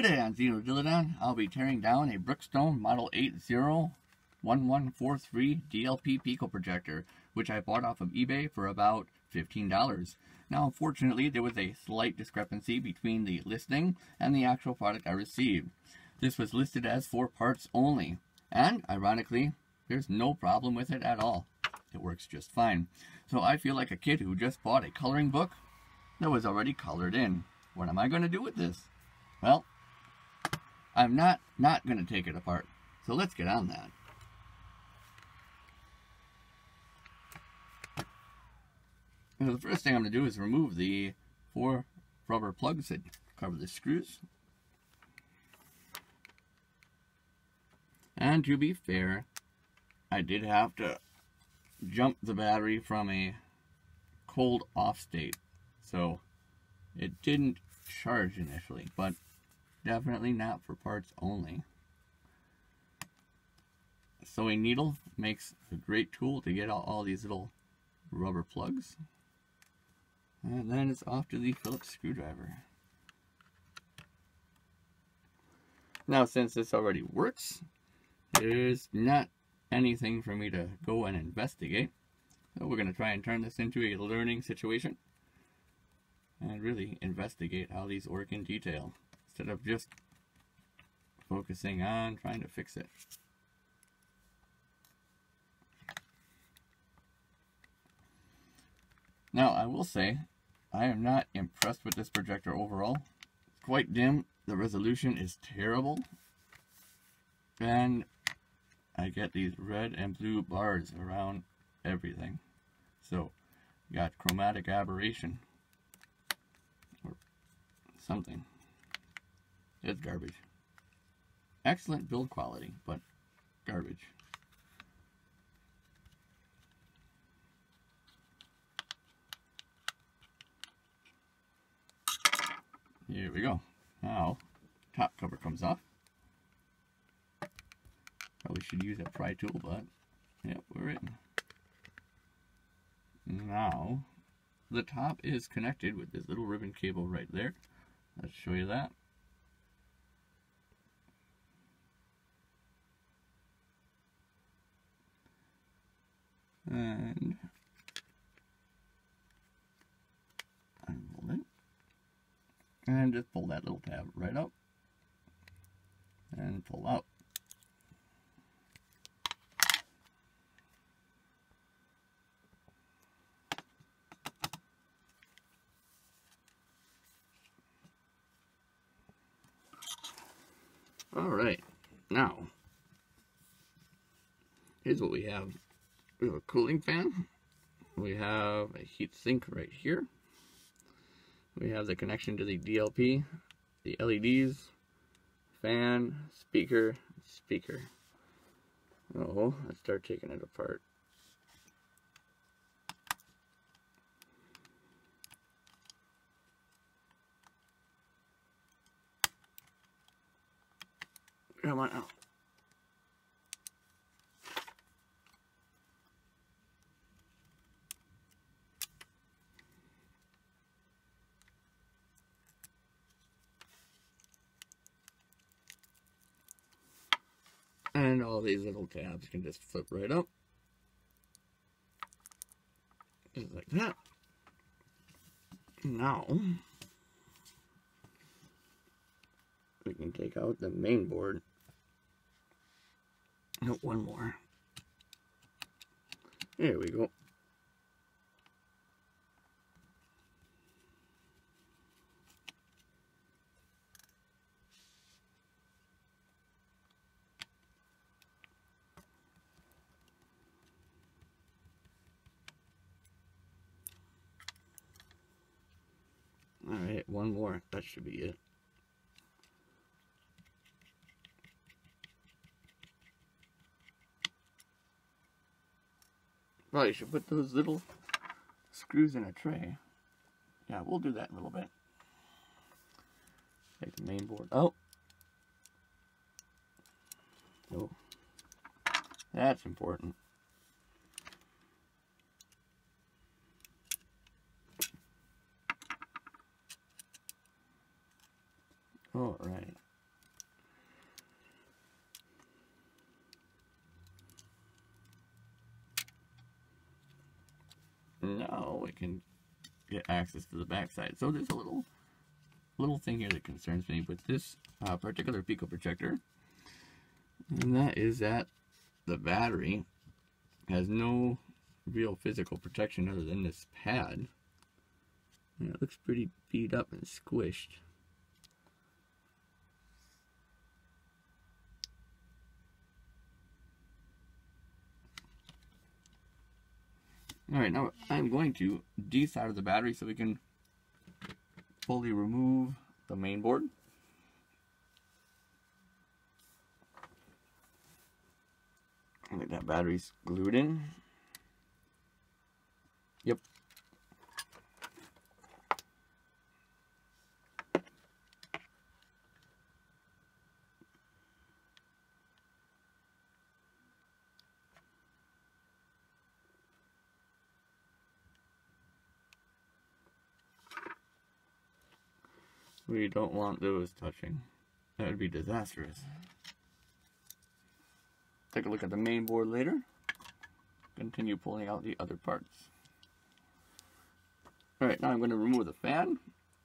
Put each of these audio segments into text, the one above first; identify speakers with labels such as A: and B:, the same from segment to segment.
A: Today on Zero Diladon, I'll be tearing down a Brookstone Model 801143 DLP Pico Projector, which I bought off of eBay for about $15. Now, unfortunately, there was a slight discrepancy between the listing and the actual product I received. This was listed as for parts only, and ironically, there's no problem with it at all. It works just fine. So I feel like a kid who just bought a coloring book that was already colored in. What am I going to do with this? Well, I'm not going to take it apart. So let's get on that. And the first thing I'm going to do is remove the 4 rubber plugs that cover the screws. And to be fair, I did have to jump the battery from a cold off state. So it didn't charge initially, but definitely not for parts only. A sewing needle makes a great tool to get all these little rubber plugs. And then it's off to the Phillips screwdriver. Now, since this already works, there's not anything for me to go and investigate. So we're going to try and turn this into a learning situation and really investigate how these work in detail, instead of just focusing on trying to fix it. Now, I will say, I am not impressed with this projector overall. It's quite dim, the resolution is terrible, and I get these red and blue bars around everything. So, you got chromatic aberration, or something. It's garbage. Excellent build quality, but garbage. Here we go. Now, top cover comes off. Probably should use a pry tool, but yep, we're in. Now, the top is connected with this little ribbon cable right there. Let's show you that. And unfold it. And just pull that little tab right up. And pull out. Alright, now, here's what we have. We have a cooling fan. We have a heat sink right here. We have the connection to the DLP, the LEDs, fan, speaker. Oh, let's start taking it apart. Come on out. And all these little tabs can just flip right up. Just like that. Now, we can take out the main board. No, one more. There we go. Alright, one more. That should be it. Probably should put those little screws in a tray. Yeah, we'll do that in a little bit. Take the main board out. Oh, that's important. Alright, now we can get access to the back side. So there's a little thing here that concerns me with this particular Pico projector, and that is that the battery has no real physical protection other than this pad. And it looks pretty beat up and squished. Alright, now I'm going to desolder the battery so we can fully remove the main board. I think that battery's glued in. Yep. We don't want those touching. That would be disastrous. Take a look at the main board later. Continue pulling out the other parts. Alright, now I'm going to remove the fan.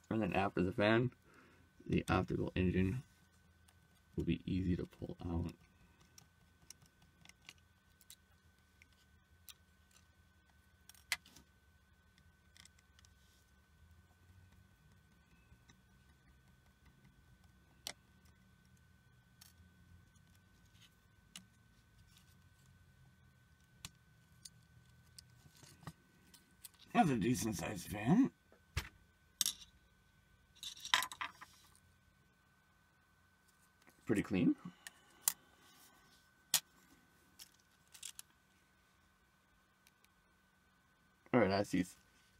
A: And then after the fan, the optical engine will be easy to pull out. That's a decent sized fan. Pretty clean. Alright, I see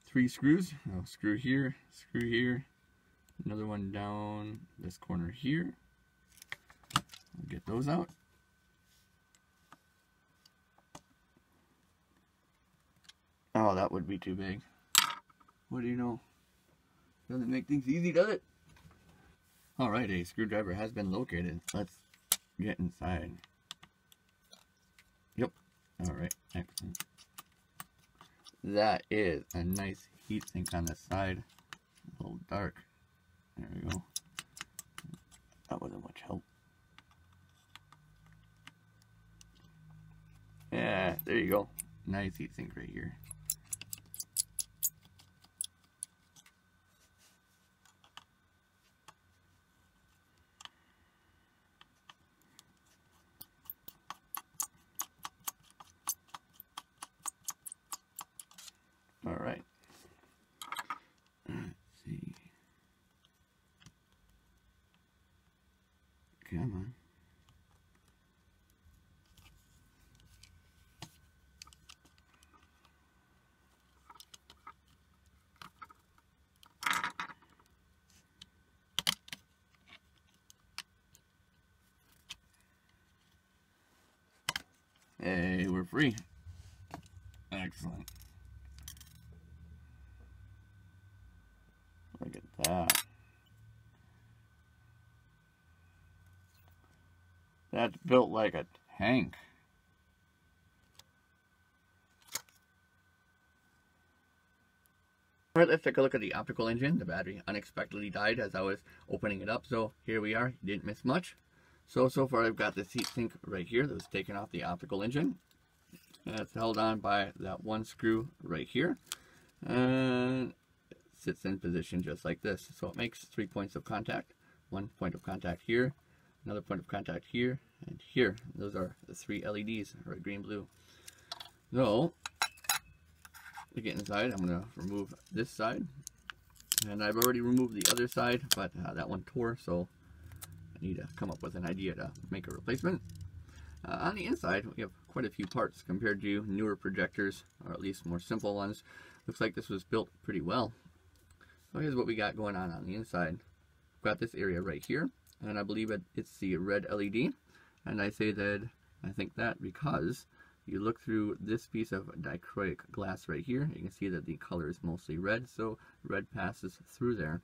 A: 3 screws. I'll screw here, another one down this corner here. I'll get those out. Oh, that would be too big. What do you know? Doesn't make things easy, does it? Alright, a screwdriver has been located. Let's get inside. Yep. Alright, excellent. That is a nice heat sink on the side. A little dark. There we go. That wasn't much help. Yeah, there you go. Nice heat sink right here. All right. Let's see. Come on. Hey, we're free. Excellent. Look at that. That's built like a tank. Alright, let's take a look at the optical engine. The battery unexpectedly died as I was opening it up, so here we are. You didn't miss much. So far I've got this heat sink right here that was taken off the optical engine. And it's held on by that one screw right here. And it sits in position just like this. So it makes 3 points of contact. One point of contact here, another point of contact here, and here. Those are the 3 LEDs, red, green, blue. So, to get inside, I'm going to remove this side. And I've already removed the other side, but that one tore, so I need to come up with an idea to make a replacement. On the inside, we have quite a few parts compared to newer projectors, or at least more simple ones. Looks like this was built pretty well. So here's what we got going on the inside. We've got this area right here, and I believe it's the red LED. And I say that I think that because you look through this piece of dichroic glass right here, you can see that the color is mostly red, so red passes through there.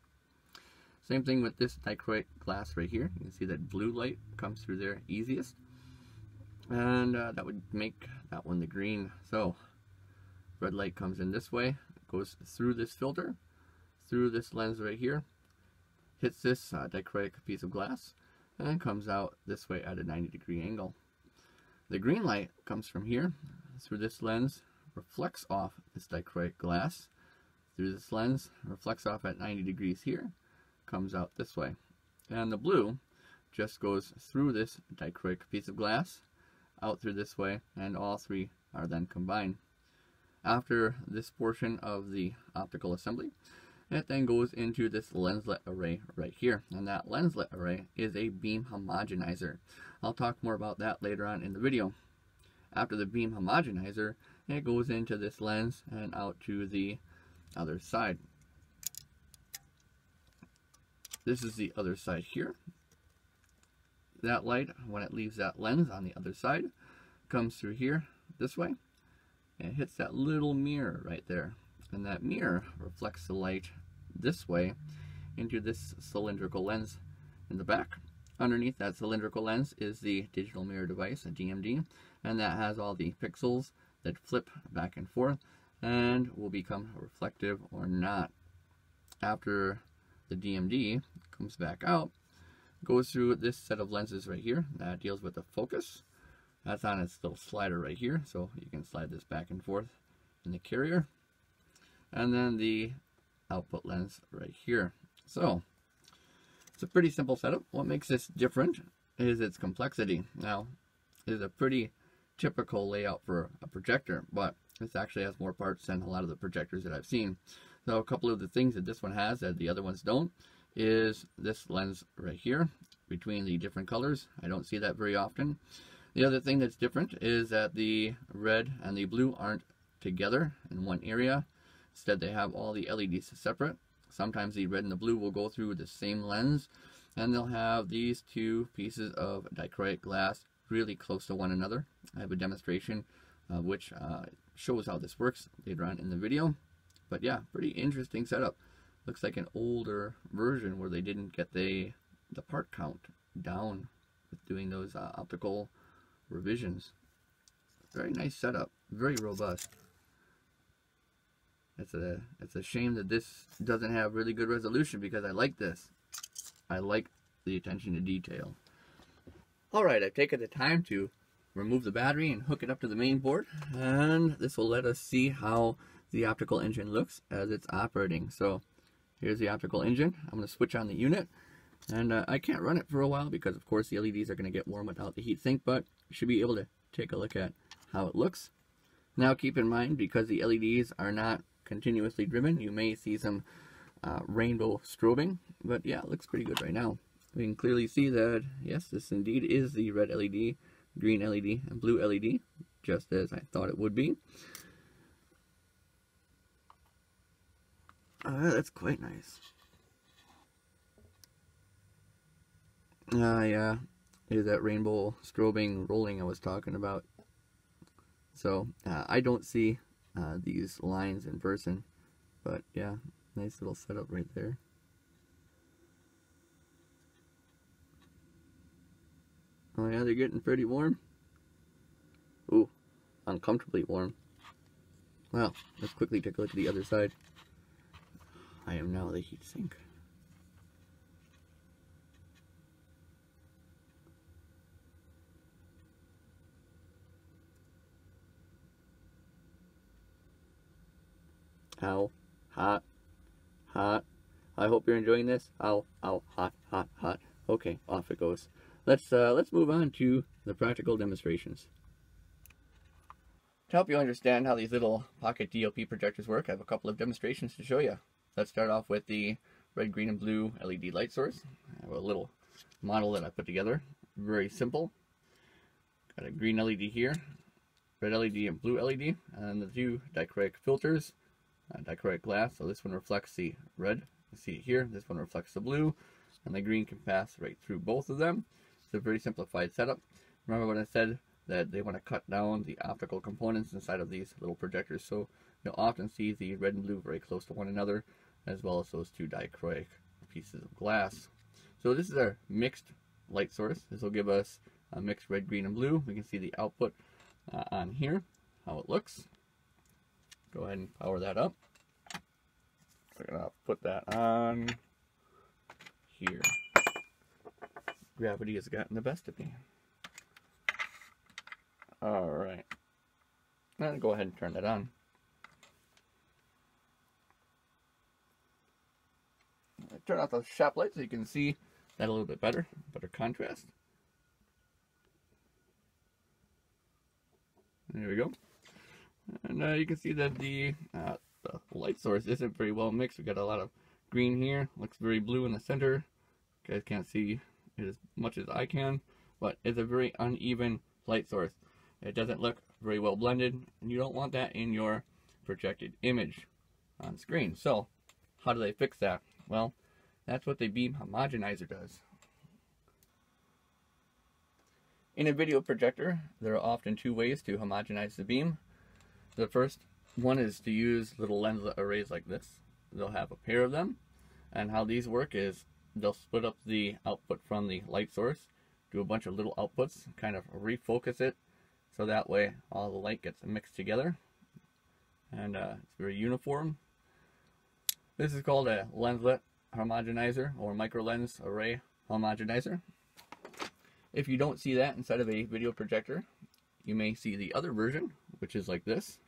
A: Same thing with this dichroic glass right here. You can see that blue light comes through there easiest. And that would make that one the green. So red light comes in this way, goes through this filter, through this lens right here, hits this dichroic piece of glass, and comes out this way at a 90-degree angle. The green light comes from here, through this lens, reflects off this dichroic glass, through this lens, reflects off at 90 degrees here, comes out this way. And the blue just goes through this dichroic piece of glass, out through this way, and all three are then combined. After this portion of the optical assembly, it then goes into this lenslet array right here, and that lenslet array is a beam homogenizer. I'll talk more about that later on in the video. After the beam homogenizer, it goes into this lens and out to the other side. This is the other side here. That light, when it leaves that lens on the other side, comes through here this way and hits that little mirror right there. And that mirror reflects the light this way into this cylindrical lens in the back. Underneath that cylindrical lens is the digital mirror device, a DMD, and that has all the pixels that flip back and forth and will become reflective or not. After the DMD comes back out, goes through this set of lenses right here that deals with the focus. That's on its little slider right here, so you can slide this back and forth in the carrier. And then the output lens right here. So it's a pretty simple setup. What makes this different is its complexity. Now, it is a pretty typical layout for a projector, but this actually has more parts than a lot of the projectors that I've seen. So a couple of the things that this one has that the other ones don't is this lens right here between the different colors. I don't see that very often. The other thing that's different is that the red and the blue aren't together in one area. Instead, they have all the LEDs separate. Sometimes the red and the blue will go through the same lens, and they'll have these two pieces of dichroic glass really close to one another. I have a demonstration which shows how this works later on in the video. But yeah, pretty interesting setup. Looks like an older version where they didn't get the part count down with doing those optical revisions. Very nice setup, very robust. It's a shame that this doesn't have really good resolution, because I like this. I like the attention to detail. Alright, I've taken the time to remove the battery and hook it up to the main board, and this will let us see how the optical engine looks as it's operating. So here's the optical engine. I'm going to switch on the unit, and I can't run it for a while because of course the LEDs are going to get warm without the heat sink, but you should be able to take a look at how it looks. Now keep in mind, because the LEDs are not continuously driven, you may see some rainbow strobing, but yeah, it looks pretty good right now. We can clearly see that, yes, this indeed is the red LED, green LED, and blue LED, just as I thought it would be. That's quite nice. Yeah, is that rainbow strobing rolling I was talking about. So, I don't see these lines in person, but yeah, nice little setup right there. Oh yeah, they're getting pretty warm. Ooh, uncomfortably warm. Well, let's quickly take a look at the other side. I am now the heat sink. Ow, hot, hot. I hope you're enjoying this. Ow, ow, hot, hot, hot. Okay, off it goes. Let's move on to the practical demonstrations. To help you understand how these little pocket DLP projectors work, I have a couple of demonstrations to show you. Let's start off with the red, green, and blue LED light source. I have a little model that I put together. Very simple. Got a green LED here, red LED and blue LED, and the two dichroic filters, dichroic glass. So this one reflects the red. You see it here. This one reflects the blue, and the green can pass right through both of them. It's a very simplified setup. Remember when I said that they want to cut down the optical components inside of these little projectors, so you'll often see the red and blue very close to one another, as well as those two dichroic pieces of glass. So this is our mixed light source. This will give us a mixed red, green, and blue. We can see the output on here, how it looks. Go ahead and power that up. We're gonna put that on here. Gravity has gotten the best of me. Alright. Now go ahead and turn that on. Turn off the shop light so you can see that a little bit better contrast. There we go. And you can see that the light source isn't very well mixed. We got a lot of green here. Looks very blue in the center. You guys can't see it as much as I can, but it's a very uneven light source. It doesn't look very well blended, and you don't want that in your projected image on screen. So, how do they fix that? Well, that's what the beam homogenizer does. In a video projector, there are often two ways to homogenize the beam. The first one is to use little lenslet arrays like this. They'll have a pair of them, and how these work is they'll split up the output from the light source, do a bunch of little outputs, kind of refocus it, so that way all the light gets mixed together, and it's very uniform. This is called a Lenslet Homogenizer or micro lens array homogenizer. If you don't see that inside of a video projector, you may see the other version, which is like this,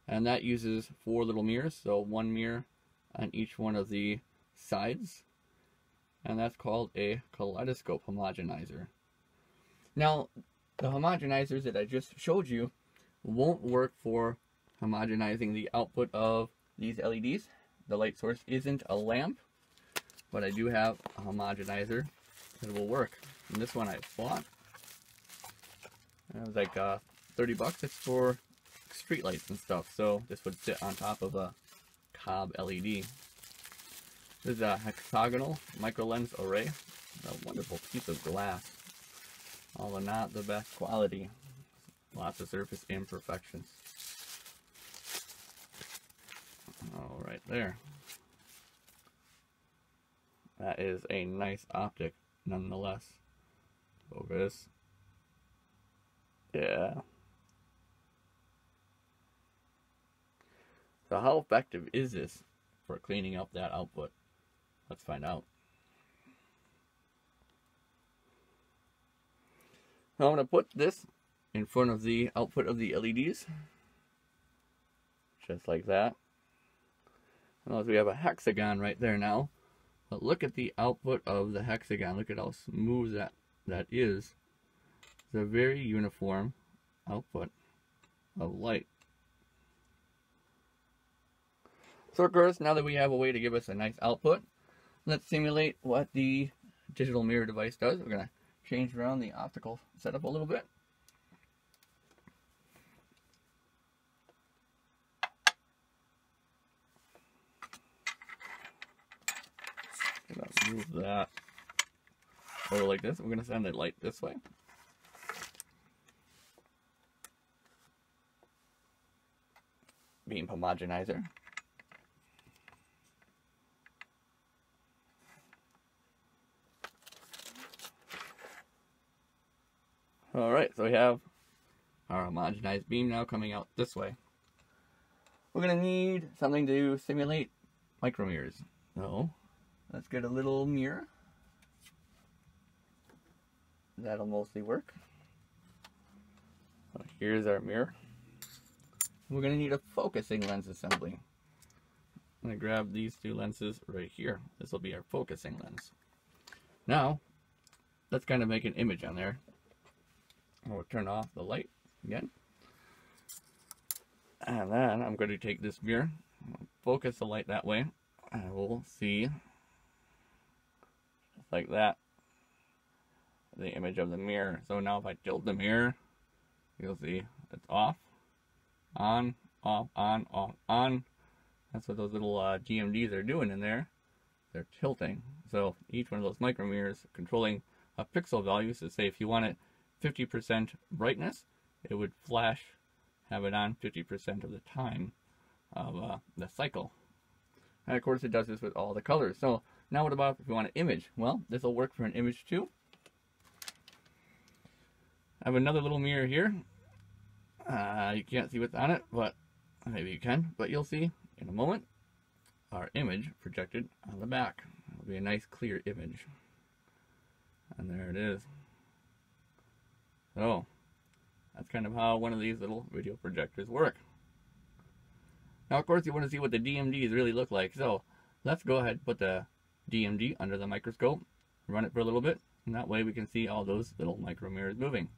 A: and that uses 4 little mirrors, so 1 mirror on each one of the sides, and that's called a kaleidoscope homogenizer. Now, the homogenizers that I just showed you won't work for homogenizing the output of these LEDs. The light source isn't a lamp, but I do have a homogenizer that will work. And this one I bought. It was like 30 bucks. It's for street lights and stuff. So this would sit on top of a cob LED. This is a hexagonal micro lens array. A wonderful piece of glass. Although not the best quality. Lots of surface imperfections. Oh, right there. That is a nice optic, nonetheless. Focus. Yeah. So how effective is this for cleaning up that output? Let's find out. Now I'm going to put this in front of the output of the LEDs. Just like that. Notice we have a hexagon right there now. But look at the output of the hexagon. Look at how smooth that is. It's a very uniform output of light. So of course, now that we have a way to give us a nice output, let's simulate what the digital mirror device does. We're going to change around the optical setup a little bit. Let's move that over like this. We're going to send the light this way. Beam homogenizer. Alright, so we have our homogenized beam now coming out this way. We're going to need something to simulate micromirrors. So, let's get a little mirror. That'll mostly work. So here's our mirror. We're going to need a focusing lens assembly. I'm going to grab these 2 lenses right here. This will be our focusing lens. Now, let's kind of make an image on there. We'll turn off the light again. And then I'm going to take this mirror, focus the light that way, and we'll see, just like that, the image of the mirror. So now if I tilt the mirror, you'll see it's off, on, off, on, off, on. That's what those little DMDs are doing in there. They're tilting. So each one of those micro mirrors controlling a pixel value. So say if you want it 50% brightness, it would flash, have it on 50% of the time of the cycle. And of course it does this with all the colors. So now what about if you want an image? Well, this will work for an image too. I have another little mirror here. You can't see what's on it, but maybe you can, but you'll see in a moment our image projected on the back. It'll be a nice clear image. And there it is. So, that's kind of how one of these little video projectors work. Now, of course, you want to see what the DMDs really look like. So, let's go ahead and put the DMD under the microscope, run it for a little bit, and that way we can see all those little micro mirrors moving.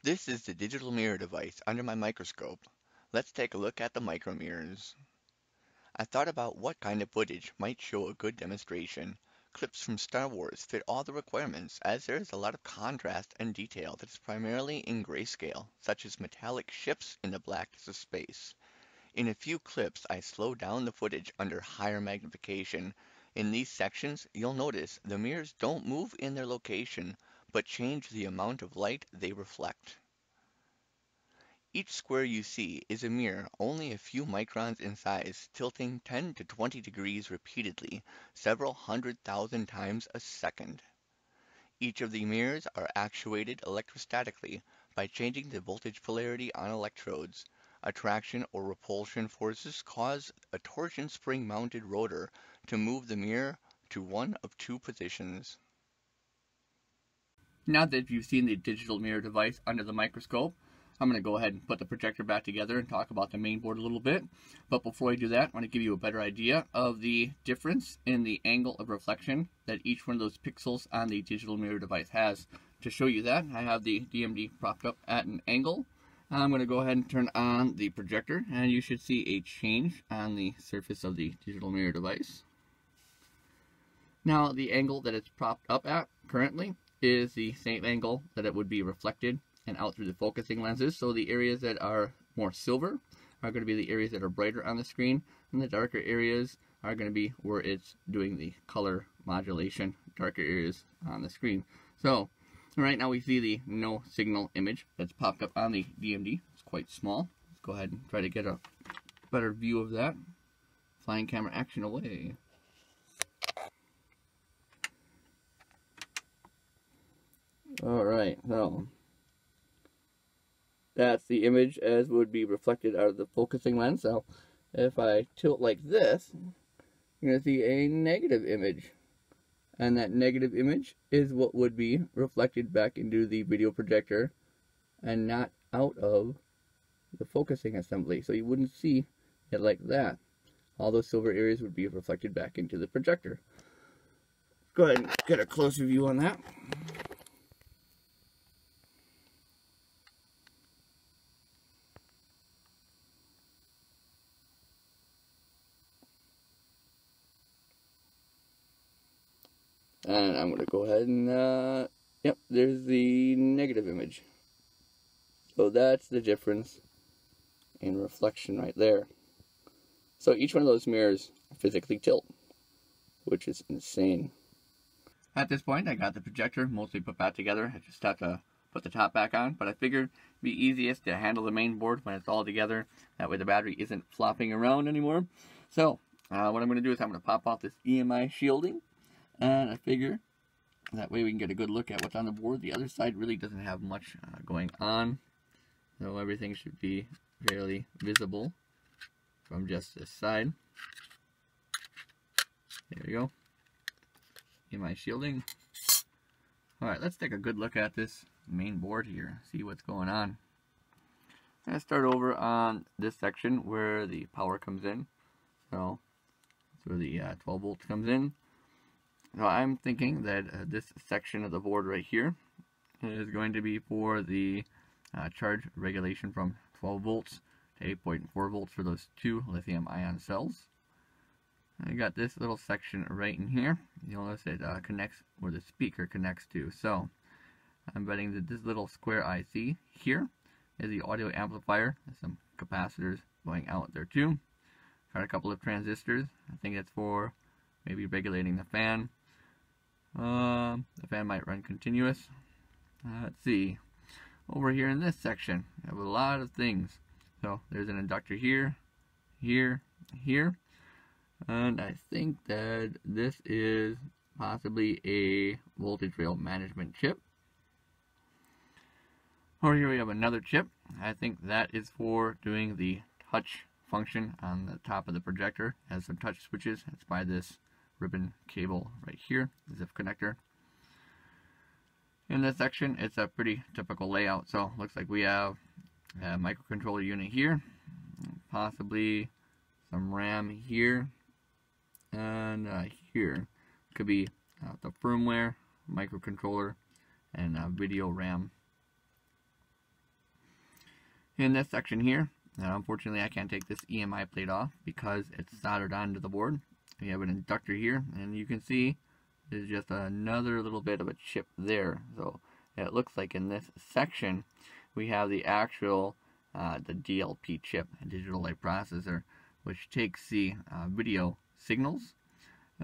B: This is the digital mirror device under my microscope. Let's take a look at the micro mirrors. I thought about what kind of footage might show a good demonstration. Clips from Star Wars fit all the requirements, as there is a lot of contrast and detail that is primarily in grayscale, such as metallic ships in the blackness of space. In a few clips, I slow down the footage under higher magnification. In these sections, you'll notice the mirrors don't move in their location, but change the amount of light they reflect. Each square you see is a mirror only a few microns in size, tilting 10 to 20 degrees repeatedly, several 100,000 times a second. Each of the mirrors are actuated electrostatically by changing the voltage polarity on electrodes. Attraction or repulsion forces cause a torsion spring-mounted rotor to move the mirror to one of two positions.
A: Now that you've seen the digital mirror device under the microscope, I'm going to go ahead and put the projector back together and talk about the main board a little bit. But before I do that, I want to give you a better idea of the difference in the angle of reflection that each one of those pixels on the digital mirror device has. To show you that, I have the DMD propped up at an angle. I'm going to go ahead and turn on the projector, and you should see a change on the surface of the digital mirror device. Now, the angle that it's propped up at currently is the same angle that it would be reflected and out through the focusing lenses. So the areas that are more silver are going to be the areas that are brighter on the screen, and the darker areas are going to be where it's doing the color modulation, darker areas on the screen. So right now we see the no signal image that's popped up on the DMD. It's quite small. Let's go ahead and try to get a better view of that. Flying camera action away. Alright, so that's the image as would be reflected out of the focusing lens. So if I tilt like this, you're going to see a negative image. And that negative image is what would be reflected back into the video projector and not out of the focusing assembly. So you wouldn't see it like that. All those silver areas would be reflected back into the projector. Go ahead and get a closer view on that. And I'm going to go ahead and, yep, there's the negative image. So that's the difference in reflection right there. So each one of those mirrors physically tilt, which is insane. At this point, I got the projector mostly put back together. I just have to put the top back on, but I figured it'd be easiest to handle the main board when it's all together. That way the battery isn't flopping around anymore. So what I'm going to do is I'm going to pop off this EMI shielding. And I figure that way we can get a good look at what's on the board. The other side really doesn't have much going on, so everything should be fairly visible from just this side. There we go. EMI shielding. Alright, let's take a good look at this main board here, see what's going on. I'm going to start over on this section where the power comes in. So that's where the 12 volts comes in. Now I'm thinking that this section of the board right here is going to be for the charge regulation from 12 volts to 8.4 volts for those two lithium ion cells. I got this little section right in here. You'll notice it connects where the speaker connects to. So I'm betting that this little square IC here is the audio amplifier. There's some capacitors going out there too. Got a couple of transistors. I think it's for maybe regulating the fan. The fan might run continuous. Let's see. Over here in this section, I have a lot of things. So there's an inductor here, here, here. And I think that this is possibly a voltage rail management chip. Over here we have another chip. I think that is for doing the touch function on the top of the projector. It has some touch switches. It's by this ribbon cable right here, the ZIF connector. In this section, it's a pretty typical layout. So looks like we have a microcontroller unit here, possibly some RAM here, and here could be the firmware, microcontroller, and video RAM. In this section here, unfortunately I can't take this EMI plate off because it's soldered onto the board. We have an inductor here, and you can see there's just another little bit of a chip there. So it looks like in this section we have the actual the DLP chip, a digital light processor, which takes the video signals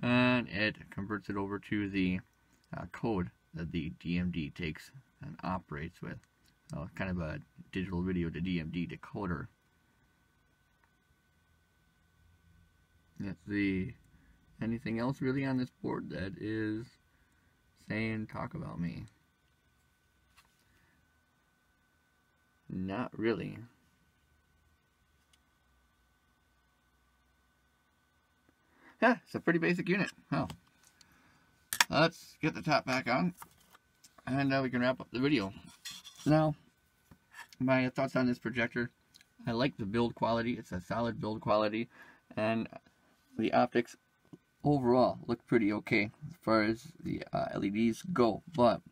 A: and it converts it over to the code that the DMD takes and operates with. So it's kind of a digital video to DMD decoder. Let's see. Anything else really on this board that is saying talk about me? Not really. Yeah, it's a pretty basic unit. Oh. Let's get the top back on, and we can wrap up the video. Now, my thoughts on this projector. I like the build quality. It's a solid build quality, and the optics overall look pretty okay as far as the LEDs go, but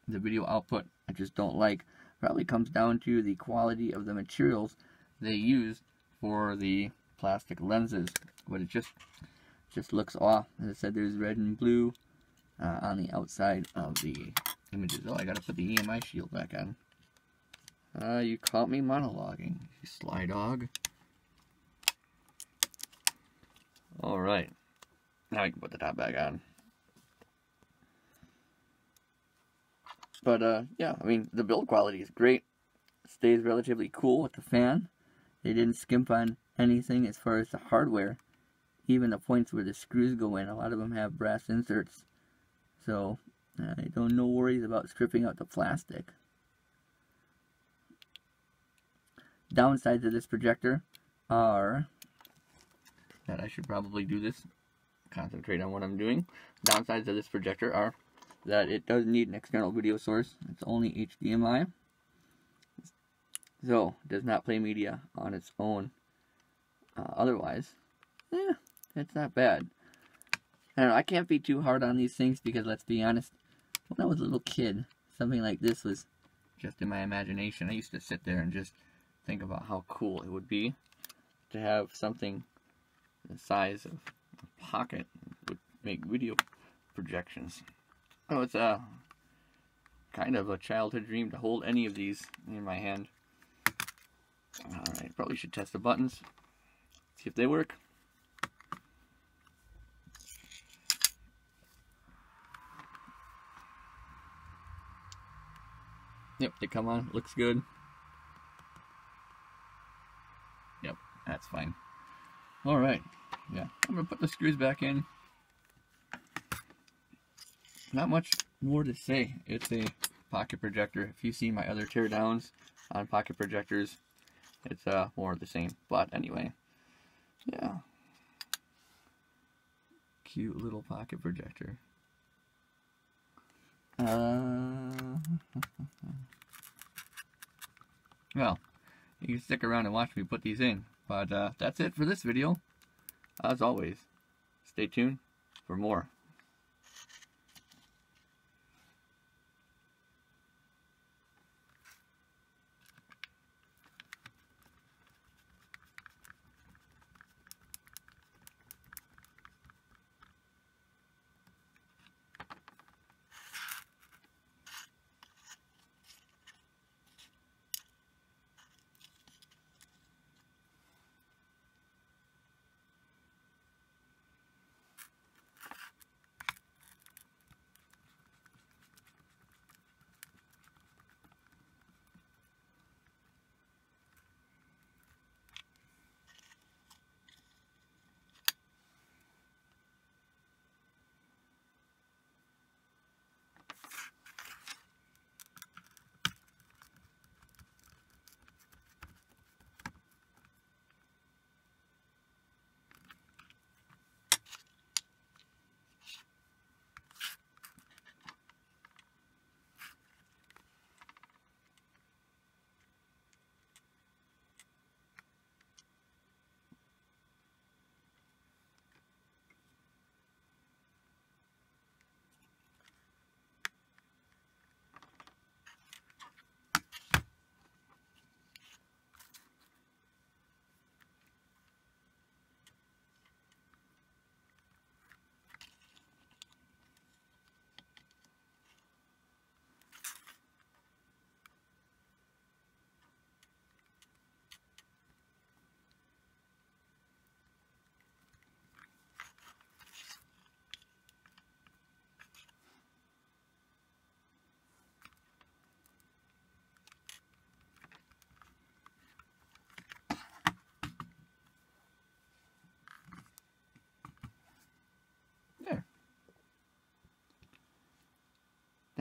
A: the video output I just don't like. Probably comes down to the quality of the materials they use for the plastic lenses, but it just looks off. As I said, there's red and blue on the outside of the images. Oh, I gotta put the EMI shield back on. You caught me monologuing, you sly dog. Alright, now I can put the top back on. But yeah, I mean, the build quality is great. It stays relatively cool with the fan. They didn't skimp on anything as far as the hardware. Even the points where the screws go in, a lot of them have brass inserts. So I don't no worries about stripping out the plastic. Downsides of this projector are that I should probably do this, concentrate on what I'm doing. Downsides of this projector are that it does need an external video source. It's only HDMI, so it does not play media on its own. Otherwise, it's not bad. I don't know, I can't be too hard on these things because, let's be honest, when I was a little kid, something like this was just in my imagination. I used to sit there and just think about how cool it would be to have something the size of a pocket would make video projections. Oh, it's a kind of a childhood dream to hold any of these in my hand. Alright, probably should test the buttons, see if they work. Yep, they come on, looks good. Yep, that's fine. Alright, yeah, I'm going to put the screws back in. Not much more to say. It's a pocket projector. If you see my other teardowns on pocket projectors, it's more of the same. But anyway, yeah. Cute little pocket projector. Well, you can stick around and watch me put these in. But that's it for this video. As always, stay tuned for more.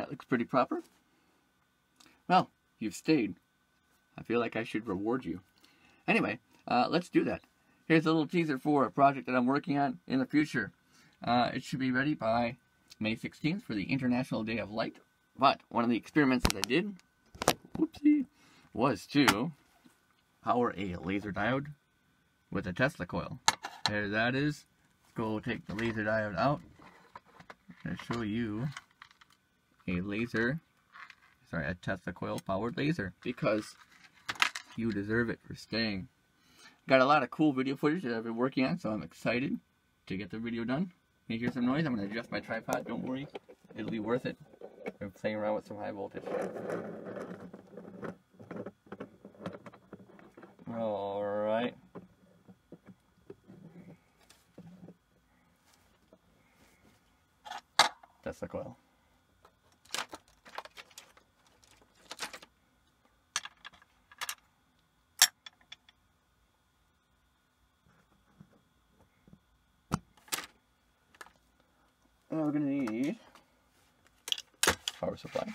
A: That looks pretty proper. Well, you've stayed. I feel like I should reward you. Anyway, let's do that. Here's a little teaser for a project that I'm working on in the future. It should be ready by May 16th for the International Day of Light. But one of the experiments that I did, whoopsie, was to power a laser diode with a Tesla coil. There that is. Let's go take the laser diode out. I'm going to show you a Tesla coil powered laser, because you deserve it for staying. Got a lot of cool video footage that I've been working on, so I'm excited to get the video done. You hear some noise? I'm going to adjust my tripod. Don't worry, it'll be worth it. I'm playing around with some high voltage. Alright. Tesla coil. Now we're going to need power supply.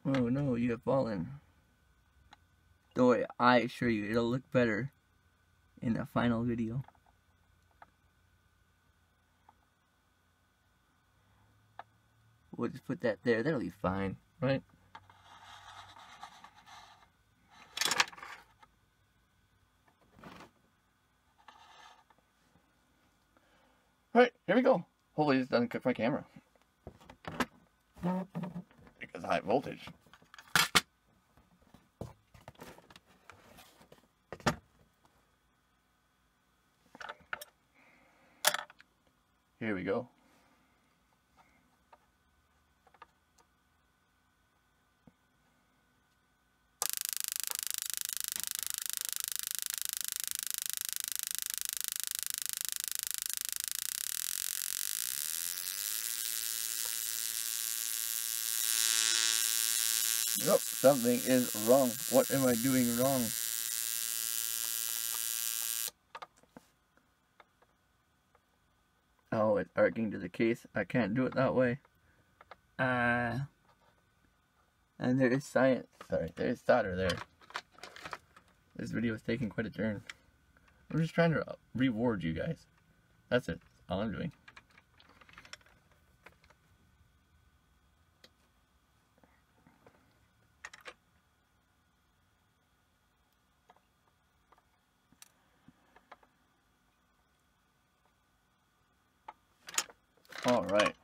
A: Oh no, you have fallen. Don't worry, I assure you it'll look better in the final video. We'll just put that there, that'll be fine, right? Alright, here we go. Hopefully this doesn't cook my camera. Because high voltage. Here we go. Nope, something is wrong. What am I doing wrong? Oh, it's arcing to the case. I can't do it that way. And there is science. Sorry, there is solder there. This video is taking quite a turn. I'm just trying to reward you guys. That's it. That's all I'm doing. All right.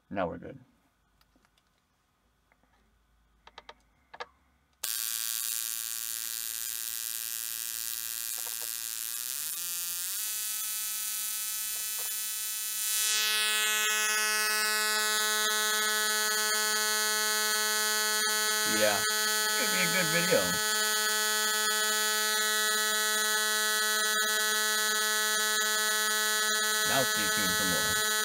A: Now we're good. Yeah, it's gonna be a good video. Now stay tuned for more.